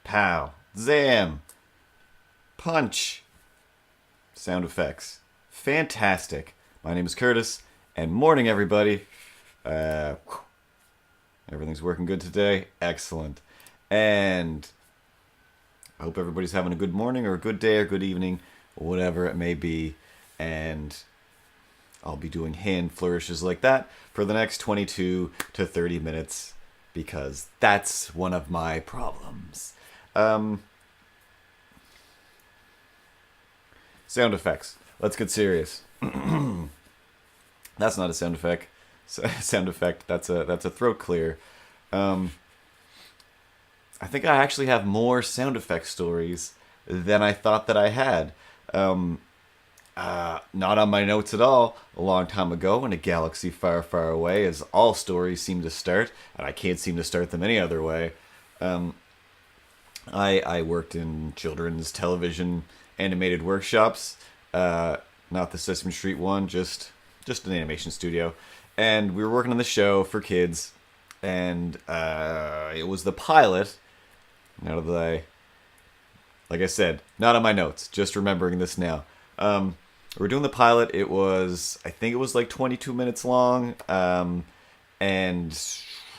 pow, zam, punch. Sound effects. Fantastic. My name is Curtis, and morning, everybody. Everything's working good today. Excellent. And I hope everybody's having a good morning or a good day or good evening, whatever it may be. And I'll be doing hand flourishes like that for the next 22 to 30 minutes because that's one of my problems. Sound effects. Let's get serious. That's not a sound effect. Sound effect. That's a throat clear. I think I actually have more sound effect stories than I thought that I had. Not on my notes at all. A long time ago, in a galaxy far, far away, as all stories seem to start, and I can't seem to start them any other way. I worked in children's television animated workshops. Not the Sesame Street one, just an animation studio. And we were working on the show for kids, and it was the pilot. Like I said, not on my notes, just remembering this now. We're doing the pilot. I think it was like 22 minutes long, and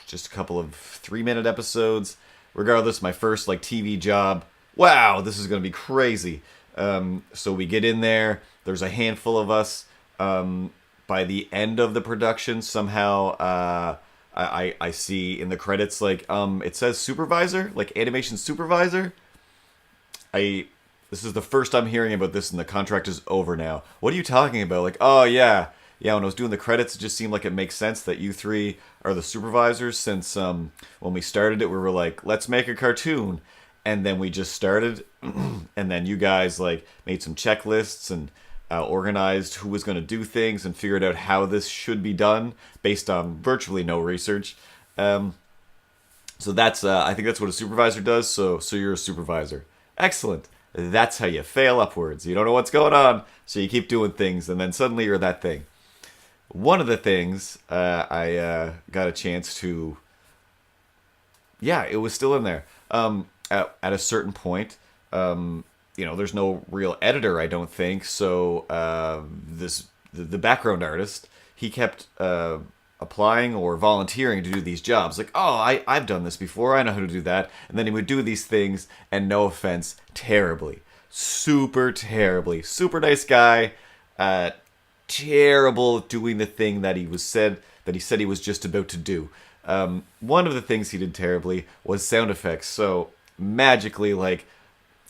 just a couple of 3-minute episodes. Regardless, my first like TV job. Wow, this is gonna be crazy. So we get in there. There's a handful of us. By the end of the production, somehow I see in the credits like it says supervisor, like animation supervisor. This is the first I'm hearing about this, and the contract is over now. What are you talking about? Like, oh yeah. When I was doing the credits, it just seemed like it makes sense that you three are the supervisors, since when we started it, we were like, let's make a cartoon. And then we just started, and then you guys like made some checklists and organized who was going to do things and figured out how this should be done based on virtually no research. So that's I think that's what a supervisor does. So you're a supervisor. Excellent. That's how you fail upwards. You don't know what's going on, so you keep doing things, and then suddenly you're that thing. One of the things I got a chance to... Yeah, it was still in there. At a certain point, there's no real editor, I don't think, so the background artist, he kept applying or volunteering to do these jobs. Like, oh, I've done this before, I know how to do that. And then he would do these things, and no offense, terribly. Super terribly. Super nice guy. Terrible at doing the thing that he said he was just about to do. One of the things he did terribly was sound effects. So magically, like,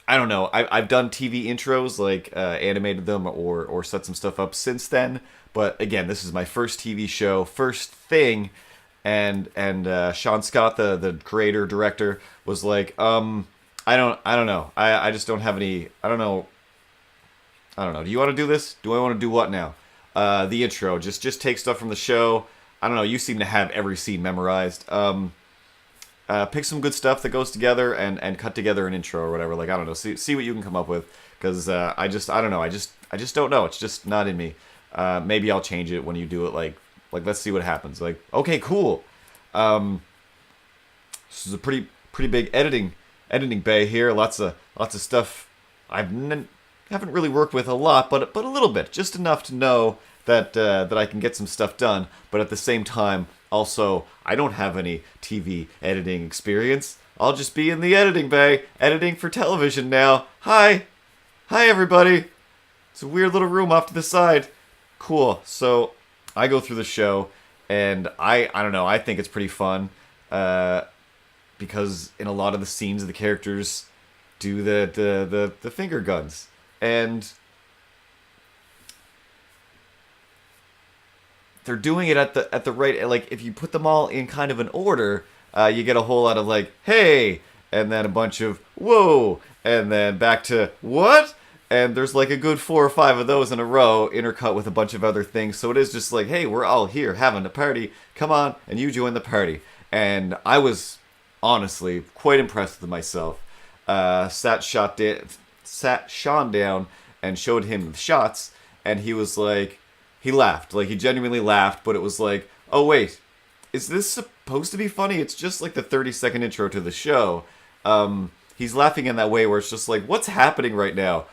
I don't know, I've done TV intros, like animated them or set some stuff up since then. But again, this is my first TV show, first thing, and Sean Scott, the creator director, was like, I don't know, I just don't have any, I don't know. Do you want to do this? Do I want to do what now? The intro, just take stuff from the show. I don't know. You seem to have every scene memorized. Pick some good stuff that goes together and cut together an intro or whatever. Like, I don't know. See what you can come up with, because I don't know. I just don't know. It's just not in me. Maybe I'll change it when you do it. Like let's see what happens. Like, okay, cool. This is a pretty big editing bay here. Lots of stuff haven't really worked with a lot, but a little bit, just enough to know that I can get some stuff done. But at the same time, also, I don't have any TV editing experience. I'll just be in the editing bay, editing for television now. Hi everybody. It's a weird little room off to the side. Cool. So I go through the show, and I don't know. I think it's pretty fun because in a lot of the scenes, the characters do the finger guns. And they're doing it at the right, like, if you put them all in kind of an order, you get a whole lot of like, hey, and then a bunch of whoa, and then back to what, and there's like a good 4 or 5 of those in a row, intercut with a bunch of other things. So it is just like, hey, we're all here having a party, come on, and you join the party. And I was honestly quite impressed with myself. Sat Sean down and showed him the shots, and he was like, he laughed. Like, he genuinely laughed, but it was like, oh wait, is this supposed to be funny? It's just like the 30-second intro to the show. he's laughing in that way where it's just like, what's happening right now?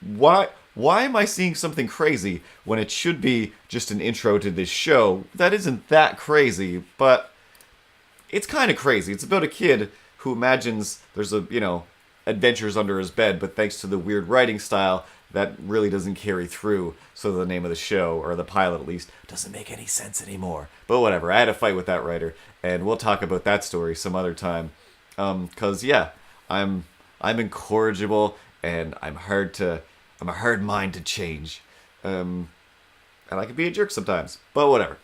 Why am I seeing something crazy when it should be just an intro to this show that isn't that crazy, but it's kind of crazy. It's about a kid who imagines there's adventures under his bed, but thanks to the weird writing style, that really doesn't carry through. So the name of the show, or the pilot at least, doesn't make any sense anymore. But whatever, I had a fight with that writer, and we'll talk about that story some other time. Cause yeah, I'm incorrigible, and I'm a hard mind to change. And I can be a jerk sometimes, but whatever.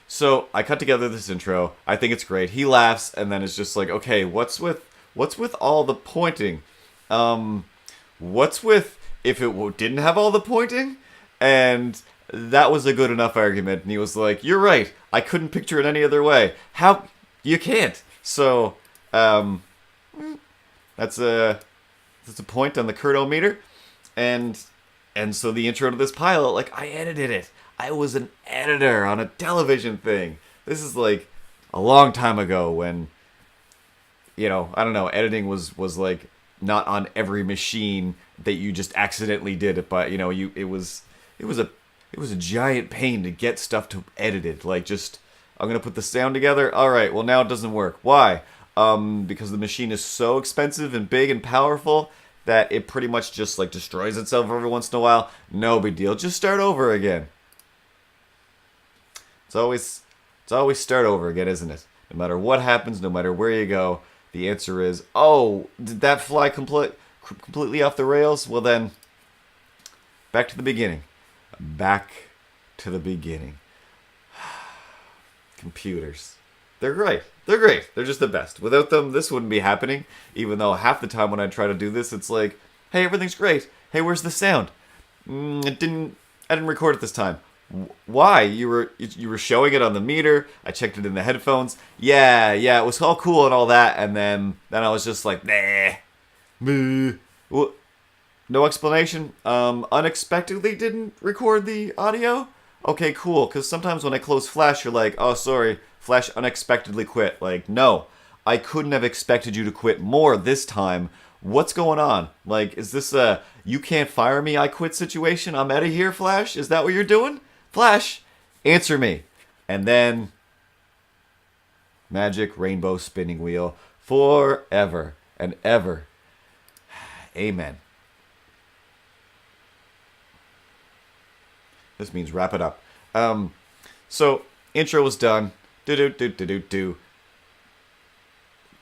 So I cut together this intro. I think it's great. He laughs, and then it's just like, okay, what's with all the pointing? What's with if it didn't have all the pointing? And that was a good enough argument. And he was like, you're right. I couldn't picture it any other way. How? You can't. So, that's a point on the Kurtometer. And so the intro to this pilot, like, I edited it. I was an editor on a television thing. This is like a long time ago when, I don't know, editing was like not on every machine that you just accidentally did it, but it was a giant pain to get stuff to edited. Like, just, I'm gonna put the sound together. All right, well now it doesn't work. Why? Because the machine is so expensive and big and powerful that it pretty much just like destroys itself every once in a while. No big deal. Just start over again. It's always start over again, isn't it? No matter what happens, no matter where you go, the answer is, oh, did that fly completely off the rails? Well then, back to the beginning. Back to the beginning. Computers. They're great. They're great. They're just the best. Without them, this wouldn't be happening. Even though half the time when I try to do this, it's like, hey, everything's great. Hey, where's the sound? I didn't record it this time. Why? You were showing it on the meter. I checked it in the headphones. Yeah, it was all cool and all that. And then I was just like, nah. Well, no explanation. Unexpectedly didn't record the audio? Okay, cool. Because sometimes when I close Flash, you're like, oh, sorry, Flash unexpectedly quit. Like, no, I couldn't have expected you to quit more this time. What's going on? Like, is this a you can't fire me, I quit situation? I'm out of here, Flash? Is that what you're doing? Flash, answer me. And then, magic rainbow spinning wheel forever and ever. Amen. This means wrap it up. So, intro was done. Do.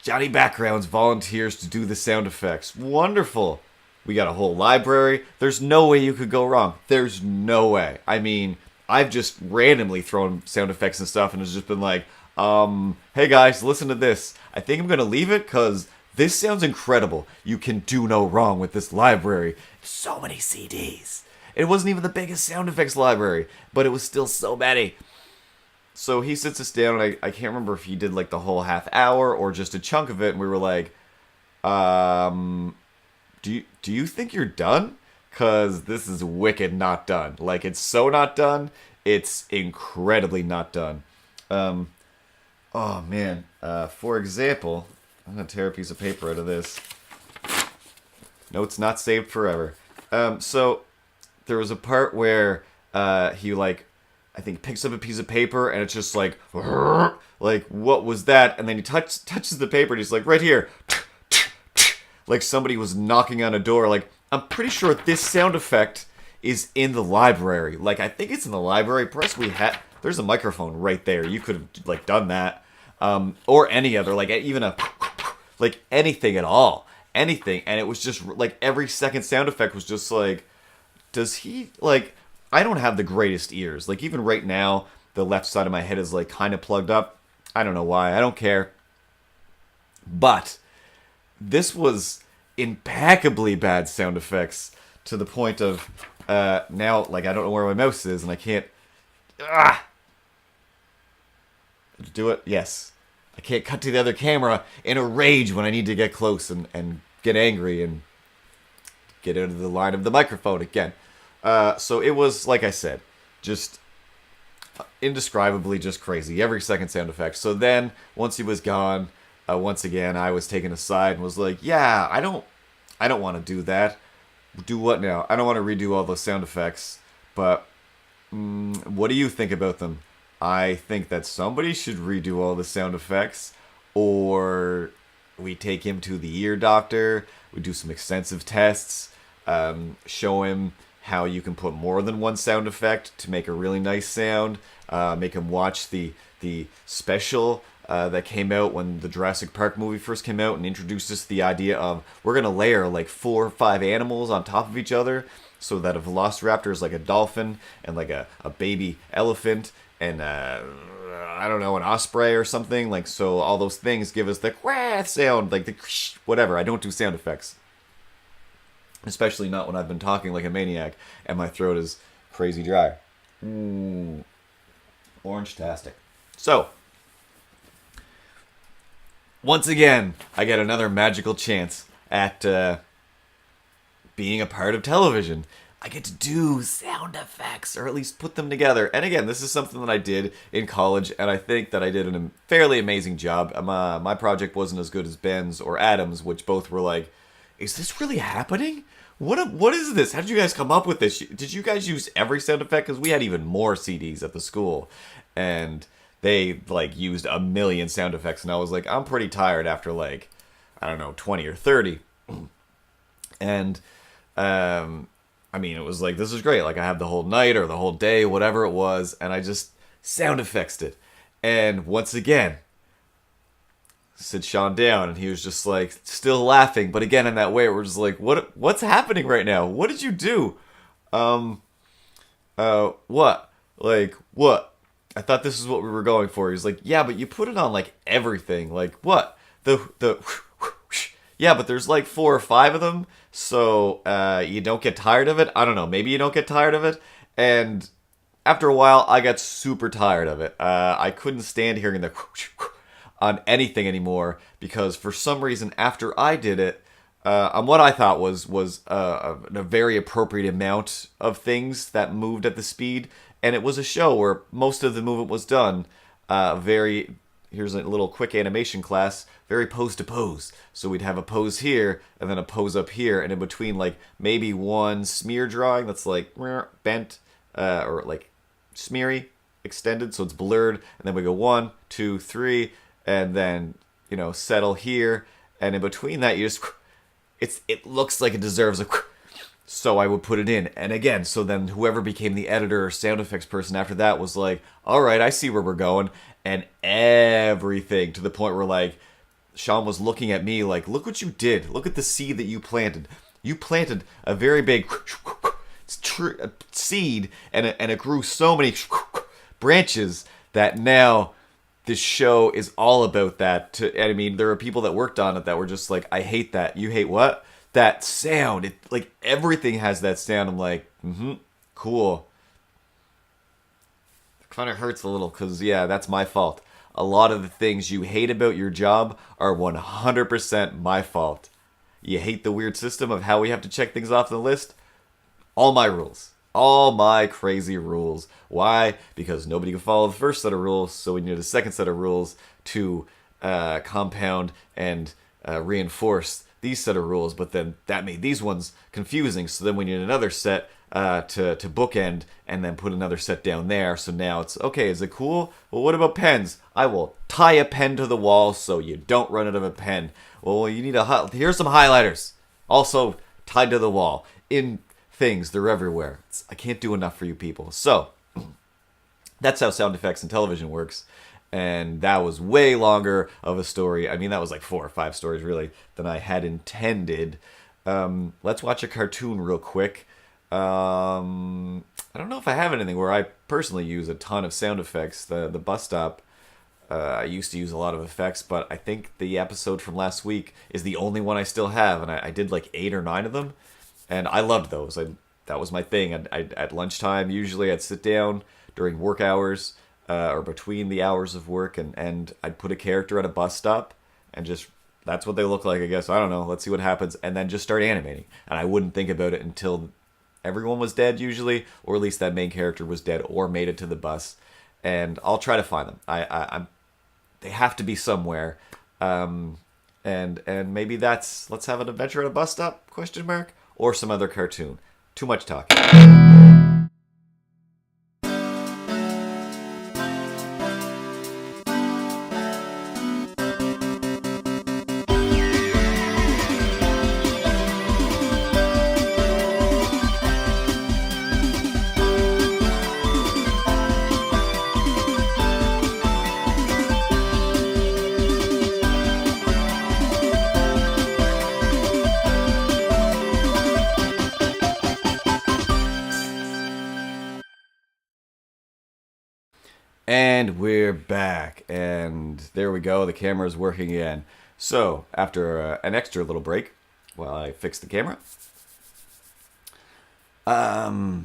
Johnny Backgrounds volunteers to do the sound effects. Wonderful. We got a whole library. There's no way you could go wrong. There's no way. I mean, I've just randomly thrown sound effects and stuff and it's just been like, hey guys, listen to this. I think I'm going to leave it because this sounds incredible. You can do no wrong with this library. So many CDs. It wasn't even the biggest sound effects library, but it was still so many. So he sits us down, and I can't remember if he did like the whole half hour or just a chunk of it, and we were like, do you think you're done? Because this is wicked not done. Like, it's so not done, it's incredibly not done. Oh, man. For example, I'm going to tear a piece of paper out of this. Notes not saved forever. So there was a part where he, like, I think picks up a piece of paper and it's just like what was that? And then he touches the paper and he's like, right here. Like somebody was knocking on a door. Like, I'm pretty sure this sound effect is in the library. Like, I think it's in the library. Press there's a microphone right there. You could have, like, done that. Or any other, like, even like, anything at all. Anything. And it was just, like, every second sound effect was just like, does he, like, I don't have the greatest ears. Like, even right now, the left side of my head is, like, kind of plugged up. I don't know why. I don't care. But this was impeccably bad sound effects to the point of now, like, I don't know where my mouse is and I can't... Do it? Yes. I can't cut to the other camera in a rage when I need to get close and get angry and get out of the line of the microphone again. So it was, like I said, just indescribably just crazy. Every second sound effect. So then, once he was gone, once again, I was taken aside and was like, "Yeah, I don't want to do that. Do what now? I don't want to redo all those sound effects, but what do you think about them? I think that somebody should redo all the sound effects, or we take him to the ear doctor, we do some extensive tests, show him how you can put more than one sound effect to make a really nice sound, make him watch the special that came out when the Jurassic Park movie first came out and introduced us to the idea of we're going to layer like 4 or 5 animals on top of each other so that a velociraptor is like a dolphin and like a baby elephant and I don't know, an osprey or something. Like, so all those things give us the quack sound, like the whatever. I don't do sound effects. Especially not when I've been talking like a maniac and my throat is crazy dry. Orange-tastic. So, once again, I get another magical chance at being a part of television. I get to do sound effects, or at least put them together. And again, this is something that I did in college, and I think that I did a fairly amazing job. My project wasn't as good as Ben's or Adam's, which both were like, is this really happening? What is this? How did you guys come up with this? Did you guys use every sound effect? Because we had even more CDs at the school, and they like used a million sound effects, and I was like, I'm pretty tired after like, I don't know, 20 or 30. And I mean, it was like, this is great. Like, I have the whole night or the whole day, whatever it was, and I just sound effects it. And once again, sit Sean down, and he was just like, still laughing, but again in that way, we're just like, what's happening right now? What did you do? What? Like, what? I thought this is what we were going for. He's like, yeah, but you put it on like everything. Like, what? The yeah, but there's like 4 or 5 of them, so you don't get tired of it. I don't know, maybe you don't get tired of it. And after a while, I got super tired of it. I couldn't stand hearing the on anything anymore, because for some reason, after I did it, on what I thought was a very appropriate amount of things that moved at the speed, and it was a show where most of the movement was done here's a little quick animation class, very pose to pose. So we'd have a pose here, and then a pose up here, and in between, like, maybe one smear drawing that's, like, bent, or, like, smeary, extended, so it's blurred, and then we go 1, 2, 3, and then, you know, settle here, and in between that, you just, it looks like it deserves a, so I would put it in. And again, so then whoever became the editor or sound effects person after that was like, all right, I see where we're going. And everything, to the point where, like, Sean was looking at me like, look what you did. Look at the seed that you planted. You planted a very big seed, and it grew so many branches that now this show is all about that. I mean, there are people that worked on it that were just like, I hate that. You hate what? That sound. It, like, everything has that sound. I'm like, cool. It kind of hurts a little, because, yeah, that's my fault. A lot of the things you hate about your job are 100% my fault. You hate the weird system of how we have to check things off the list? All my rules. All my crazy rules. Why? Because nobody can follow the first set of rules, so we need a second set of rules to compound and reinforce these set of rules, but then that made these ones confusing, so then we need another set to bookend, and then put another set down there. So now it's, okay, is it cool? Well, what about pens? I will tie a pen to the wall so you don't run out of a pen. Well, you need here's some highlighters, also tied to the wall. In things, they're everywhere. I can't do enough for you people. So, that's how sound effects in television works. And that was way longer of a story. I mean, that was like 4 or 5 stories, really, than I had intended. Let's watch a cartoon real quick. I don't know if I have anything where I personally use a ton of sound effects. The bus stop, I used to use a lot of effects, but I think the episode from last week is the only one I still have, and I did like 8 or 9 of them, and I loved those. That was my thing. At lunchtime, usually I'd sit down during work hours, or between the hours of work, and I'd put a character at a bus stop, and just, that's what they look like, I guess. I don't know. Let's see what happens, and then just start animating. And I wouldn't think about it until everyone was dead, usually, or at least that main character was dead or made it to the bus. And I'll try to find them. They have to be somewhere. And maybe that's let's have an adventure at a bus stop? Question mark or some other cartoon. Too much talking. And we're back. And there we go. The camera's working again. So, after an extra little break, while I fix the camera, I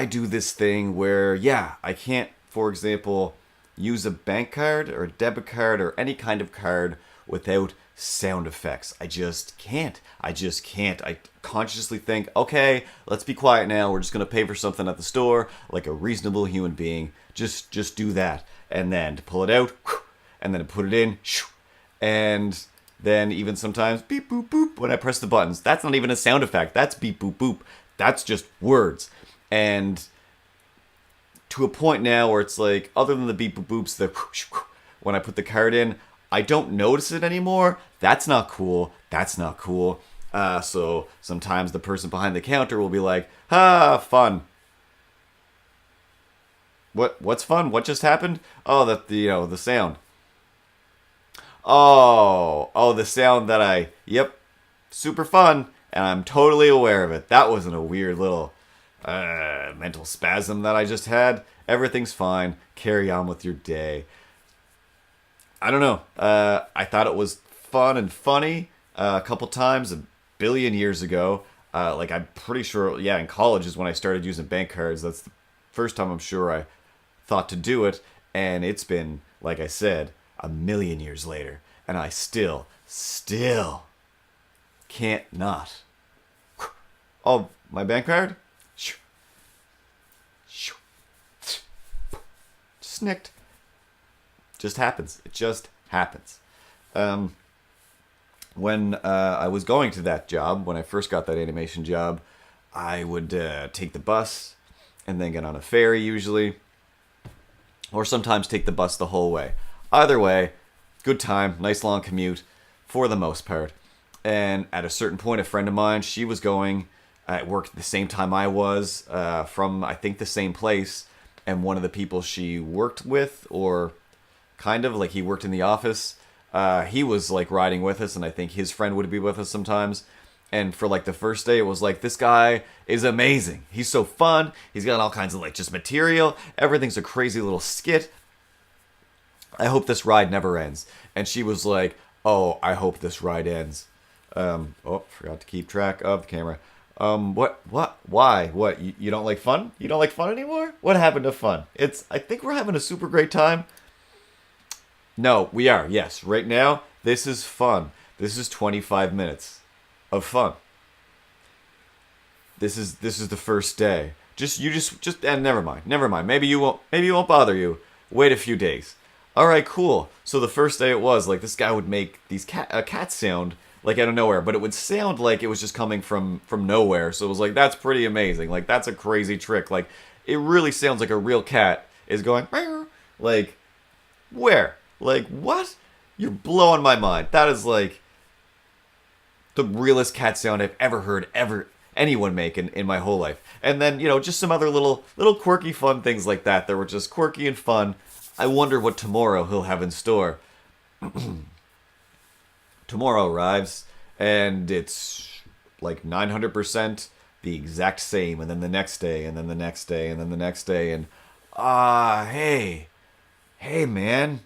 do this thing where, yeah, I can't, for example, use a bank card or a debit card or any kind of card without sound effects. I just can't. I just can't. I consciously think, okay, let's be quiet now. We're just going to pay for something at the store like a reasonable human being. Just do that. And then to pull it out, and then to put it in, and then even sometimes beep boop boop when I press the buttons. That's not even a sound effect. That's beep boop boop. That's just words. And to a point now where it's like, other than the beep boop boops, the when I put the card in, I don't notice it anymore. That's not cool. That's not cool. So sometimes the person behind the counter will be like, fun. What's fun? What just happened? Oh, the sound. Oh, the sound that yep, super fun. And I'm totally aware of it. That wasn't a weird little mental spasm that I just had. Everything's fine. Carry on with your day. I don't know. I thought it was fun and funny a couple times, a billion years ago. Like, I'm pretty sure, yeah, in college is when I started using bank cards. That's the first time I'm sure I thought to do it. And it's been, like I said, a million years later. And I still can't not. Oh, my bank card? Snicked. Just happens. It just happens. When I was going to that job, when I first got that animation job, I would take the bus and then get on a ferry usually, or sometimes take the bus the whole way. Either way, good time, nice long commute for the most part. And at a certain point, a friend of mine, she was going at work at the same time I was, from I think the same place, and one of the people she worked with, or kind of like he worked in the office, he was like riding with us, and I think his friend would be with us sometimes. And for like the first day, it was like, this guy is amazing. He's so fun. He's got all kinds of like just material. Everything's a crazy little skit. I hope this ride never ends. And she was like, oh, I hope this ride ends. Forgot to keep track of the camera. Why? What? You don't like fun? You don't like fun anymore? What happened to fun? I think we're having a super great time. No, we are. Yes. Right now, this is fun. This is 25 minutes of fun. This is the first day. And never mind. Maybe it won't bother you. Wait a few days. All right, cool. So the first day it was like this guy would make these cat sound like out of nowhere, but it would sound like it was just coming from nowhere. So it was like, that's pretty amazing. Like, that's a crazy trick. Like, it really sounds like a real cat is going, like, where? Like, what? You're blowing my mind. That is like the realest cat sound I've ever heard anyone make in my whole life. And then, just some other little quirky fun things like that were just quirky and fun. I wonder what tomorrow he'll have in store. Tomorrow arrives, and it's like 900% the exact same, and then the next day, and then the next day, and then the next day, and hey man,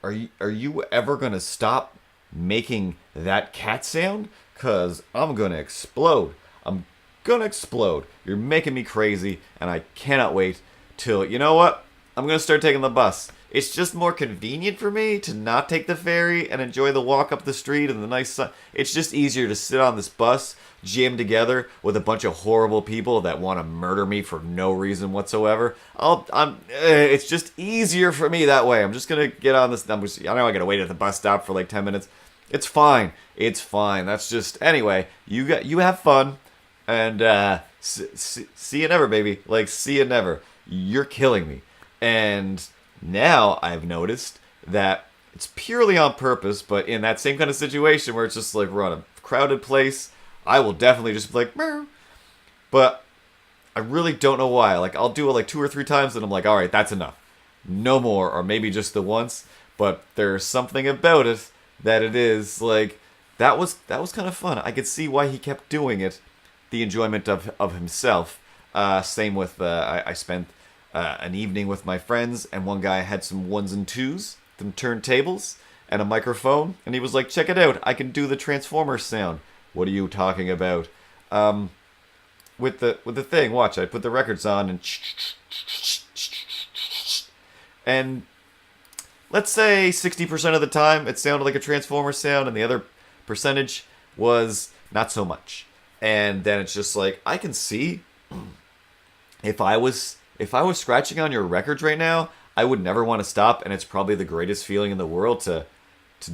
are you ever gonna stop making that cat sound? 'Cause I'm gonna explode. I'm gonna explode. You're making me crazy, and I cannot wait till, you know what? I'm gonna start taking the bus. It's just more convenient for me to not take the ferry and enjoy the walk up the street and the nice sun. It's just easier to sit on this bus, jammed together with a bunch of horrible people that want to murder me for no reason whatsoever. It's just easier for me that way. I'm just gonna get on this. I know I gotta wait at the bus stop for like 10 minutes. It's fine. It's fine. That's just anyway. You have fun, and see you never, baby. Like see you never. You're killing me, and now I've noticed that it's purely on purpose, but in that same kind of situation where it's just like we're on a crowded place, I will definitely just be like, meow. But I really don't know why. Like I'll do it like 2 or 3 times, and I'm like, all right, that's enough, no more, or maybe just the once. But there's something about it that it is like that was kind of fun. I could see why he kept doing it, the enjoyment of himself. Same with I spent an evening with my friends, and one guy had some ones and twos, some turntables, and a microphone, and he was like, check it out, I can do the Transformers sound. What are you talking about? With the thing, watch, I put the records on, and let's say 60% of the time it sounded like a Transformers sound, and the other percentage was not so much. And then it's just like, I can see if I was scratching on your records right now, I would never want to stop, and it's probably the greatest feeling in the world to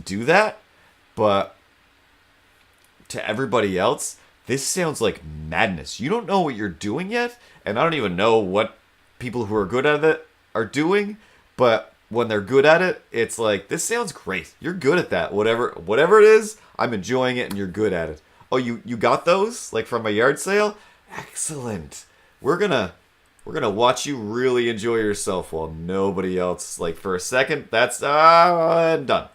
do that. But to everybody else, this sounds like madness. You don't know what you're doing yet, and I don't even know what people who are good at it are doing, but when they're good at it, it's like, this sounds great. You're good at that. Whatever it is, I'm enjoying it, and you're good at it. Oh, you got those? Like from a yard sale? Excellent. We're gonna watch you really enjoy yourself while nobody else. Like for a second, that's done.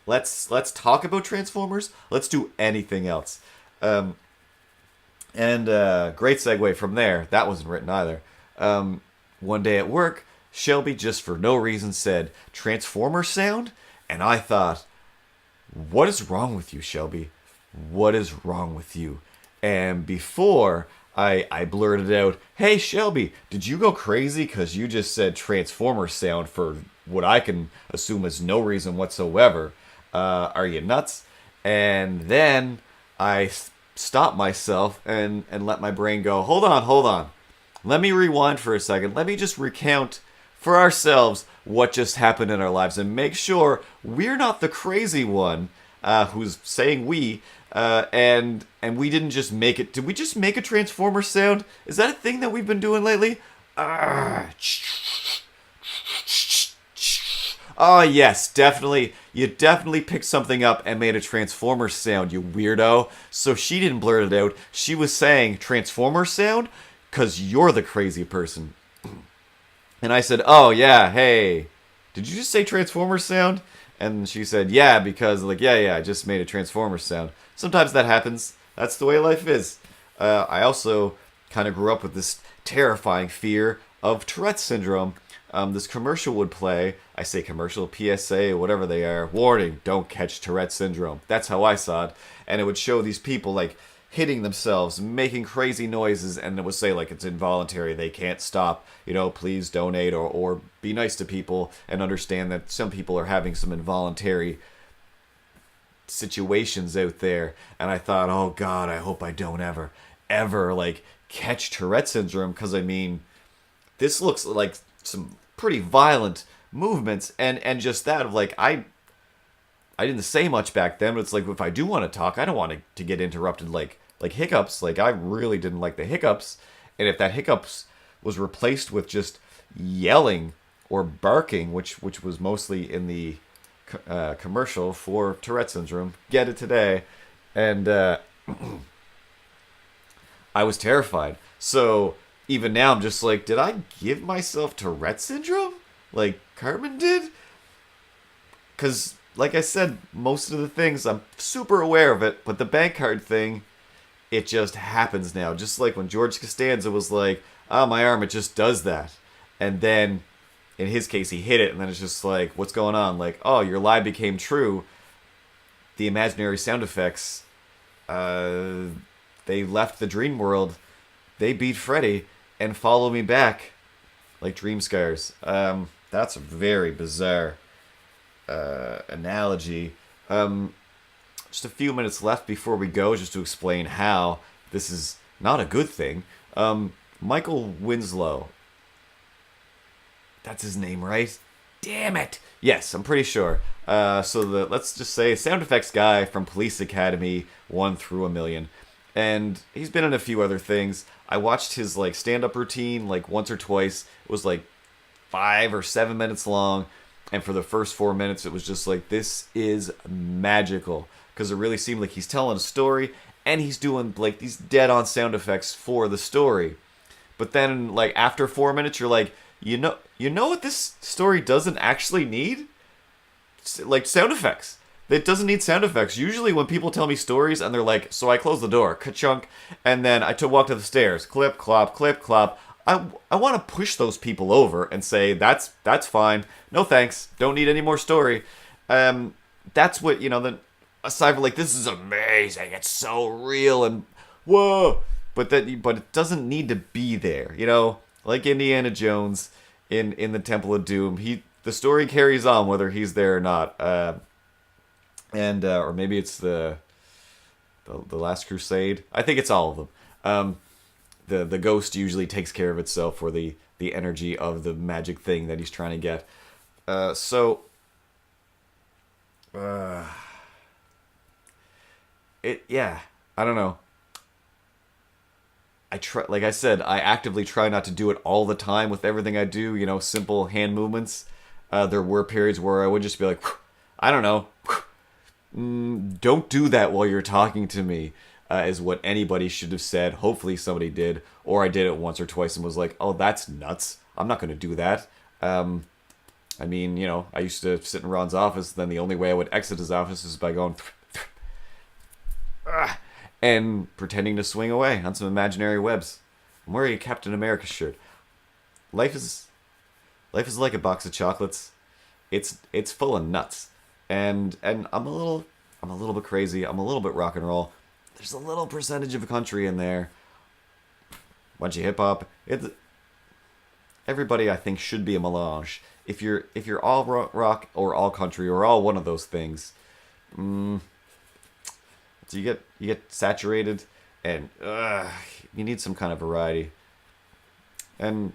Let's talk about Transformers. Let's do anything else. And great segue from there. That wasn't written either. One day at work, Shelby just for no reason said Transformer sound, and I thought, what is wrong with you, Shelby? What is wrong with you? And before I blurted out, hey, Shelby, did you go crazy because you just said Transformer sound for what I can assume is no reason whatsoever? Are you nuts? And then I stopped myself and let my brain go, hold on. Let me rewind for a second. Let me just recount for ourselves what just happened in our lives and make sure we're not the crazy one who's saying we, and we didn't just make it. Did we just make a Transformer sound? Is that a thing that we've been doing lately? Oh, yes, definitely. You definitely picked something up and made a Transformer sound, you weirdo. So she didn't blurt it out. She was saying Transformer sound because you're the crazy person. And I said, oh, yeah, hey, did you just say Transformer sound? And she said, yeah, because, like, yeah, I just made a Transformer sound. Sometimes that happens. That's the way life is. I also kind of grew up with this terrifying fear of Tourrette's syndrome. This commercial would play. I say commercial, PSA, whatever they are. Warning, don't catch Tourette syndrome. That's how I saw it. And it would show these people, like, hitting themselves, making crazy noises, and it would say, like, it's involuntary, they can't stop, please donate or be nice to people and understand that some people are having some involuntary situations out there. And I thought, oh God, I hope I don't ever, like, catch Tourette syndrome, because, I mean, this looks like some pretty violent movements, and just that of, like, I didn't say much back then, but it's like, if I do want to talk, I don't want to get interrupted like hiccups. Like, I really didn't like the hiccups. And if that hiccups was replaced with just yelling or barking, which was mostly in the commercial for Tourette syndrome, get it today. And I was terrified. So even now I'm just like, did I give myself Tourette syndrome? Like Cartman did? Because, like I said, most of the things, I'm super aware of it, but the bank card thing, it just happens now. Just like when George Costanza was like, oh, my arm, it just does that. And then, in his case, he hit it, and then it's just like, what's going on? Like, oh, your lie became true. The imaginary sound effects, they left the dream world. They beat Freddy and follow me back like dream scars. That's a very bizarre analogy. Um, just a few minutes left before we go, just to explain how this is not a good thing. Michael Winslow, that's his name, right? Damn it! Yes, I'm pretty sure. Let's just say sound effects guy from Police Academy 1 through a million, and he's been in a few other things. I watched his like stand-up routine like once or twice. It was like 5 or 7 minutes long, and for the first 4 minutes, it was just like this is magical because it really seemed like he's telling a story and he's doing like these dead-on sound effects for the story. But then, like after 4 minutes, you're like, you know what this story doesn't actually need? Like sound effects. It doesn't need sound effects. Usually, when people tell me stories and they're like, "So I closed the door, ka-chunk, and then I took walk to the stairs, clip, clop, clip, clop." I want to push those people over and say that's fine. No thanks. Don't need any more story. That's what Then aside from like this is amazing. It's so real and whoa. But it doesn't need to be there. Like Indiana Jones in the Temple of Doom. The story carries on whether he's there or not. And or maybe it's the Last Crusade. I think it's all of them. The ghost usually takes care of itself for the energy of the magic thing that he's trying to get. So it yeah, I don't know. I try, like I said, I actively try not to do it all the time with everything I do. Simple hand movements. There were periods where I would just be like, I don't know, don't do that while you're talking to me. Is what anybody should have said. Hopefully somebody did, or I did it once or twice and was like, "Oh, that's nuts. I'm not going to do that." I mean, I used to sit in Ron's office. Then the only way I would exit his office is by going and pretending to swing away on some imaginary webs. I'm wearing a Captain America shirt. Life is like a box of chocolates. It's full of nuts, and I'm a little bit crazy. I'm a little bit rock and roll. There's a little percentage of a country in there. Bunch of hip hop. Everybody I think should be a melange. If you're all rock or all country or all one of those things, so you get saturated, and you need some kind of variety. And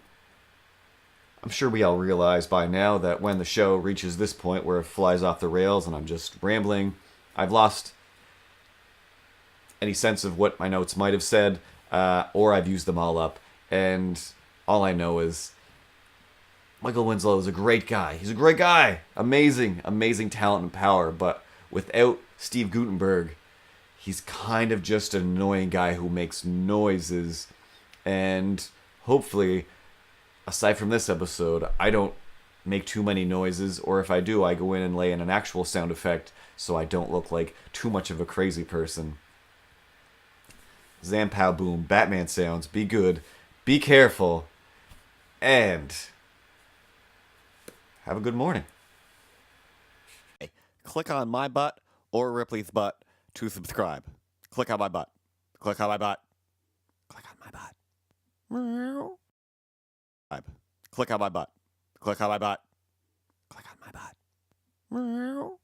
I'm sure we all realize by now that when the show reaches this point where it flies off the rails and I'm just rambling, I've lost any sense of what my notes might have said, or I've used them all up. And all I know is Michael Winslow is a great guy. He's a great guy. Amazing, amazing talent and power. But without Steve Gutenberg, he's kind of just an annoying guy who makes noises. And hopefully, aside from this episode, I don't make too many noises. Or if I do, I go in and lay in an actual sound effect so I don't look like too much of a crazy person. Zampow boom, Batman sounds, be good, be careful, and have a good morning. Hey, click on my butt or Ripley's butt to subscribe. Click on my butt. Click on my butt. Click on my butt. Click on my butt. Click on my butt. Click on my butt.